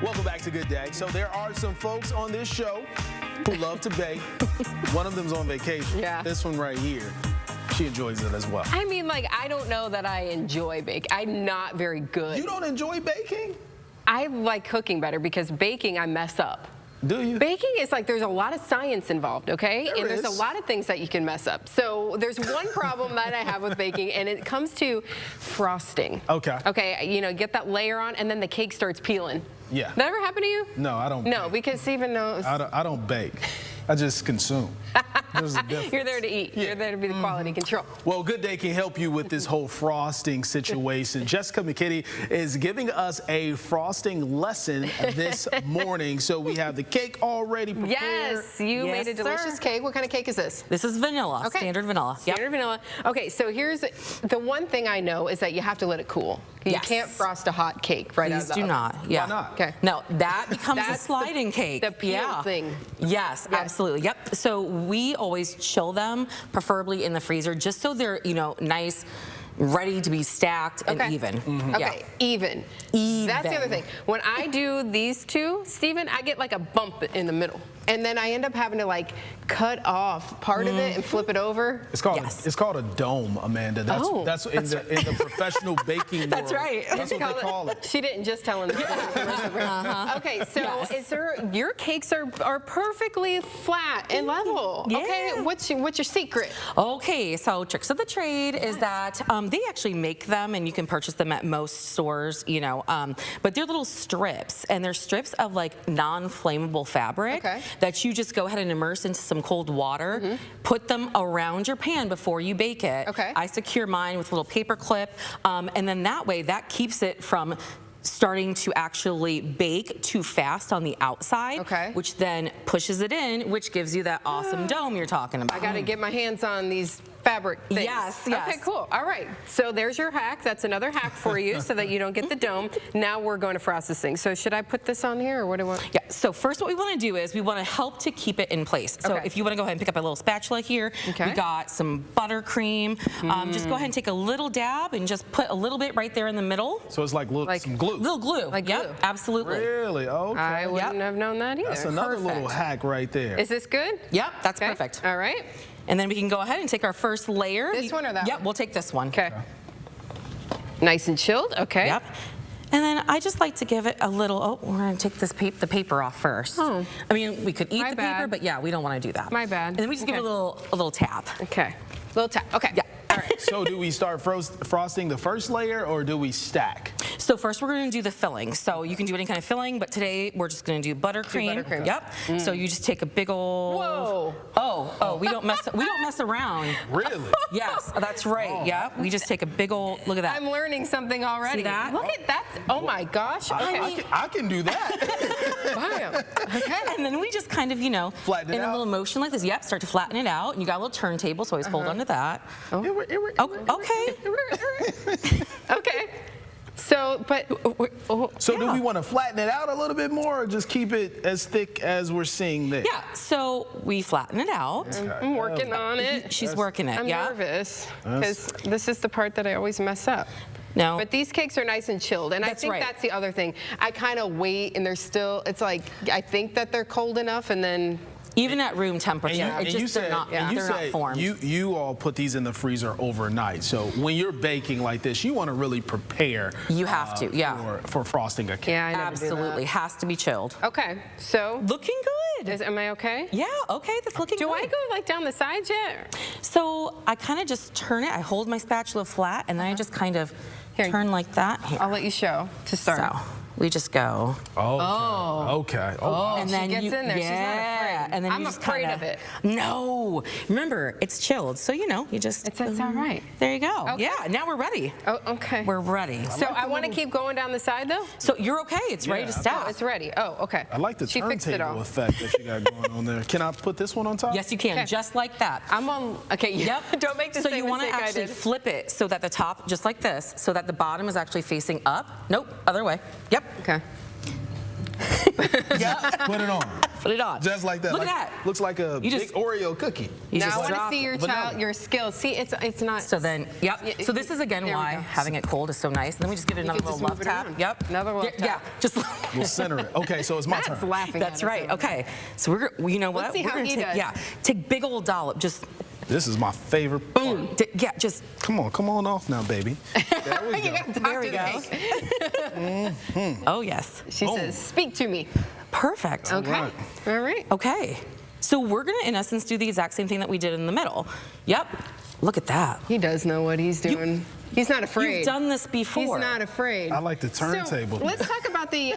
Welcome back to Good Day. So there are some folks on this show who love to bake. One of them's on vacation. Yeah. This one right here, she enjoys it as well. I mean, like, I don't know that I enjoy baking. I'm not very good. You don't enjoy baking? I like cooking better because baking, I mess up. Do you? Baking is like, there's a lot of science involved, okay? There There's is. a lot of things that you can mess up. So there's one problem that I have with baking, and it comes to frosting. Okay. Okay, you know, get that layer on, and then the cake starts peeling. Yeah. That ever happen to you? No, I don't. No, bake. because Stephen knows. I don't bake. I just consume. There's a difference. You're there to eat. Yeah. You're there to be the quality control. Well, Good Day can help you with this whole frosting situation. Jessica McKiddy is giving us a frosting lesson this morning. So we have the cake already prepared. Yes, you made a delicious cake. What kind of cake is this? This is vanilla, standard vanilla. Standard vanilla. Okay, so here's the one thing I know is that you have to let it cool. You can't frost a hot cake right out of the oven. Please do not. Yeah. Why not? Okay. No, that becomes a That's sliding cake. The peel thing. Yes, absolutely. Yep. So we always chill them, preferably in the freezer, just so they're, you know, nice, ready to be stacked and even. Okay, even. That's the other thing. When I do these two, Stephen, I get like a bump in the middle. And then I end up having to like cut off part of it and flip it over. It's called a dome, Amanda. That's in the professional baking world. That's right. That's what they call it. She didn't just tell him. Okay, so your cakes are perfectly flat and level. Yeah. Okay, what's your secret? Okay, so tricks of the trade is that they actually make them, and you can purchase them at most stores, you know, but they're little strips, and they're strips of like non-flammable fabric that you just go ahead and immerse into some cold water, put them around your pan before you bake it. I secure mine with a little paper clip, and then that way that keeps it from starting to actually bake too fast on the outside, which then pushes it in, which gives you that awesome dome you're talking about. I got to get my hands on these fabric things. Yes. Okay, cool. All right. So there's your hack. That's another hack for you so that you don't get the dome. Now we're going to frost this thing. So should I put this on here or what do I want? Yeah, so first what we want to do is we want to help to keep it in place. So if you want to go ahead and pick up a little spatula here, we got some buttercream. Just go ahead and take a little dab and just put a little bit right there in the middle. So it's like some glue. Little glue. Like glue. Absolutely. Really? Okay. I wouldn't have known that either. That's another little hack right there. Is this good? Yep, that's perfect. All right. And then we can go ahead and take our first layer. This one or that one? Yep, we'll take this one. Okay. Nice and chilled. Okay. Yep. And then I just like to give it a little, we're going to take this the paper off first. I mean, we could eat the paper, but yeah, we don't want to do that. My bad. And then we just give it a little tap. Okay. Little tap. Okay. Yeah. All right. So do we start frosting the first layer or do we stack? So first we're going to do the filling. So you can do any kind of filling, but today we're just going to do buttercream. Buttercream. Yep. So you just take a big old. Whoa. Oh, we don't mess around. Really? Yes, that's right. Yeah. We just take a big old, look at that. I'm learning something already. See that? Look at that. Oh my gosh. Okay. I can do that. Bam. Okay. And then we just kind of, you know, flatten it in out. a little motion like this. Yep, start to flatten it out. And you got a little turntable, so always hold on to that. Okay. Okay. So, but So do we want to flatten it out a little bit more or just keep it as thick as we're seeing there? Yeah, so we flatten it out. I'm working on it. She's working it, I'm nervous because this is the part that I always mess up. No. But these cakes are nice and chilled, and I think that's the other thing. I kind of wait, and they're still, it's like, I think that they're cold enough, and then... Even at room temperature, they're not formed. You all put these in the freezer overnight. So when you're baking like this, you want to really prepare. You have to, for frosting a cake. Yeah, I never absolutely. Has to be chilled. Okay, so looking good. Am I okay? Yeah, okay, that's looking good. Do I go like down the sides yet? So I kind of just turn it. I hold my spatula flat, and then I just kind of turn like that. Here. I'll let you show to start. So we just go. Okay. And then she gets in there. She's not afraid. And then I'm afraid of it. No. Remember, it's chilled. So, you know, you just... It's all right. There you go. Okay. Yeah, now we're ready. Oh, okay. We're ready. So I want to keep going down the side, though? So you're okay. It's ready to stack. Oh, it's ready. Oh, okay. I like the turntable effect that you got going on there. Can I put this one on top? Yes, you can. Just like that. I'm on... Okay, yep. Don't make the So same you want to mistake I actually did. flip it so that the top, just like this, so that the bottom is actually facing up. Nope, other way. Yep. Okay. Put it on. Put it on. Just like that. Look like, at that. Looks like a You big just- Oreo cookie. You Now just I want drop to see your vanilla. your skills. See, it's not. So then, yep. So this is again There we why go. having it cold is so nice. And then we just give it another could little just love move it tap. around. Yep. Another love Yeah, tap. just. We'll center it. Okay, so it's my Matt's turn. laughing. That's at us right. over Okay. So you know what? Let's see We're how gonna he take, does. Yeah. Take big old dollop. Just This is my favorite. boom. Yeah. Just. Come on off now, baby. There we You go. got to talk There we to the go. cake. Oh yes. She Boom. says, "Speak to me." Perfect. Okay. right. All right. Okay. So we're gonna, in essence, do the exact same thing that we did in the middle. Yep. Look at that. He does know what he's doing. He's not afraid. You've done this before. He's not afraid. I like the turntable. So let's talk about the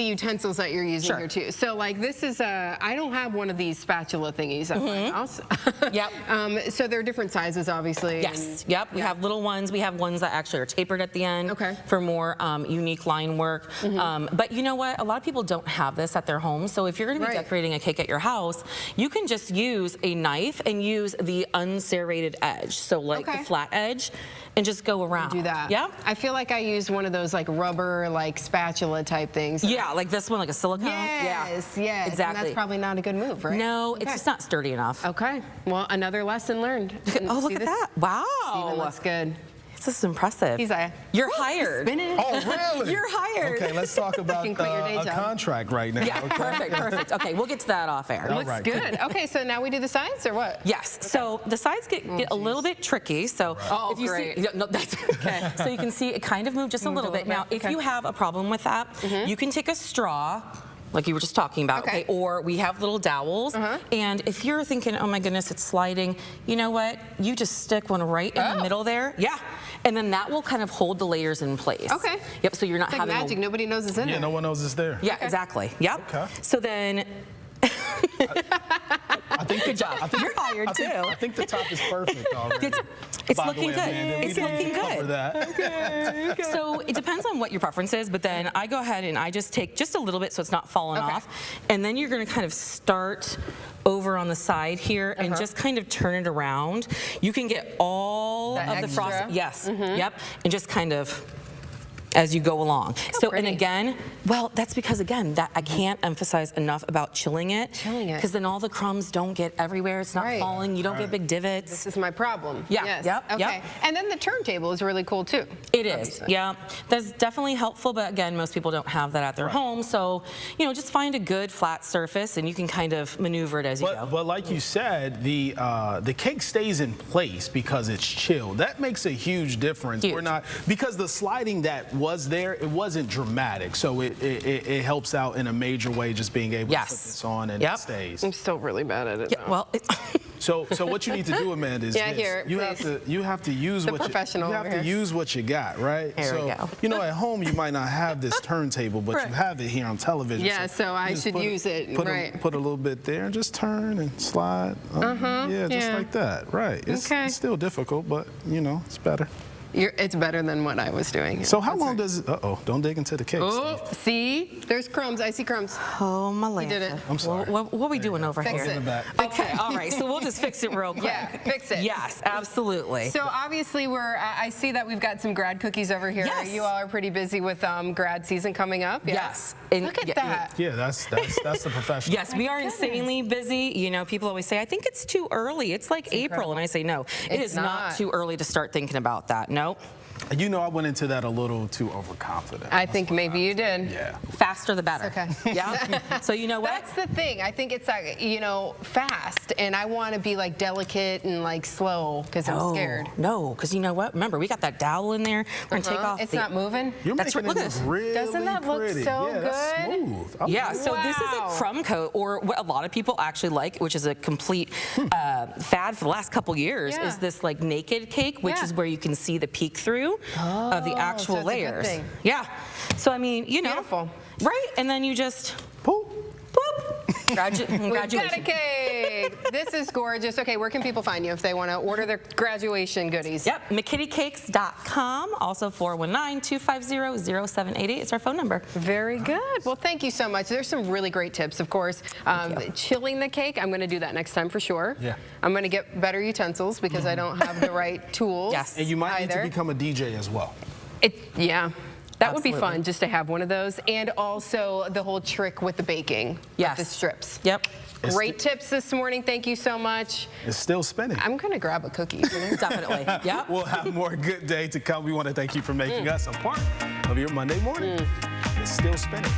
utensils that you're using Sure. here too. So like this is I don't have one of these spatula thingies. Yep. So there are different sizes, obviously. Yes. Yep. We have little ones. We have ones that actually are tapered at the end Okay. for more unique line work. But you know what? A lot of people don't have this at their home. So if you're going to be Right. decorating a cake at your house, you can just use a knife and use the unserrated edge. So like Okay. the flat edge, and just go around. Do that. Yeah. I feel like I used one of those like rubber like spatula type things. Yeah, like this one, like a silicone. Yes. Yeah. Yes. Exactly. And that's probably not a good move, right? No, Okay. it's just not sturdy enough. Okay. Well, another lesson learned. Oh, look See at this? that. Wow. Steven looks good. This is impressive. He's like, You're hired. spin it. Oh, really? You're hired. Okay, let's talk about can quit your day a job. contract right now. Yeah, okay? perfect. Okay, we'll get to that off air. All Looks right, good. Okay, so now we do the sides or what? Yes. So the sides get a little bit tricky. So Oh, if you great. see, no, that's okay. So you can see it kind of moved just a little bit. Now, if okay. you have a problem with that, you can take a straw. Like you were just talking about, Okay. Or we have little dowels, and if you're thinking, oh my goodness, it's sliding, you know what? You just stick one right in the middle there, and then that will kind of hold the layers in place. Okay. Yep. So you're not It's like having magic. Nobody knows it's in Yeah, there. no one knows it's there. Yeah, exactly. Yep. Okay. So then. I think Good job. You're hired too. I think the top is perfect already. It's By the looking way, good. Amanda, we It's didn't looking cover good. that. So it depends on what your preference is, but then I go ahead and I just take just a little bit so it's not falling Okay. off. And then you're gonna kind of start over on the side here and just kind of turn it around. You can get all That of the extra? frosting. Yes, yep. And just kind of as you go along. So, and pretty. again, well, that's because again, that I can't emphasize enough about chilling it. Chilling it. Because then all the crumbs don't get everywhere. It's not Right. falling. You don't get big divots. This is my problem. Yeah, Yes. yep, Okay. yep. And then the turntable is really cool too. It is, obviously. yeah. That's definitely helpful, but again, most people don't have that at their home. So, just find a good flat surface and you can kind of maneuver it as you go. But like you said, the cake stays in place because it's chilled. That makes a huge difference. Huge. We're not, because the sliding that was there, it wasn't dramatic. So it helps out in a major way, just being able to put this on and Yep. it stays. I'm still really bad at it. Yeah, though. well, So what you need to do, Amanda, is Yeah, this. here, you have to use The what professional you have over to here. use what you got, right? There we so go. at home you might not have this turntable, but you have it here on television. Yeah, so I just should put use it, Put right. put a little bit there and just turn and slide. Yeah, just yeah. like that. Right. Okay. It's still difficult, but it's better. It's better than what I was doing. So how long does it? Don't dig into the cake. Oh, Steve. see? There's crumbs. I see crumbs. oh my land. did it. I'm sorry. What are we doing over Fix here? it. In the back. Okay, all right. So we'll just fix it real quick. Yeah, fix it. Yes, absolutely. So obviously I see that we've got some grad cookies over here. Yes. You all are pretty busy with grad season coming up. Yeah? Yes. And Look at yeah, that. Yeah, that's the professional. Yes, we are insanely busy. People always say, I think it's too early. It's like April. And I say, no, it It's is not not. too early to start thinking about that. Nope. I went into that a little too overconfident. I think maybe you did. Yeah. Faster the better. Okay. Yeah. So you know what? That's the thing. I think it's like, fast, and I want to be like delicate and like slow because I'm scared. No, because you know what? Remember, we got that dowel in there. We're going to take off It's the... not moving. You're That's making right, it look at look this. really Doesn't that look pretty. so Yeah, that's good? smooth. I Yeah, like so this is Wow. a crumb coat, or what a lot of people actually like, which is a complete fad for the last couple years, Yeah. is this like naked cake, which Yeah. is where you can see the peek through of the actual so it's a good layers. thing. Yeah. So I mean, Beautiful. right? And then you just Poop. boop, We've got a graduation. cake. This is gorgeous. Okay, where can people find you if they want to order their graduation goodies? Yep, McKiddyCakes.com. Also 419-250-0788 is our phone number. Very good. Well, thank you so much. There's some really great tips, of course. Chilling the cake, I'm going to do that next time for sure. Yeah. I'm going to get better utensils because I don't have the right tools. Yes. And you might need either. to become a DJ as well. Yeah. That would be fun just to have one of those. And also the whole trick with the baking. Yes. With the strips. Yep. Great tips this morning. Thank you so much. It's still spinning. I'm going to grab a cookie. Definitely. Yep. We'll have more good day to come. We want to thank you for making us a part of your Monday morning. It's still spinning.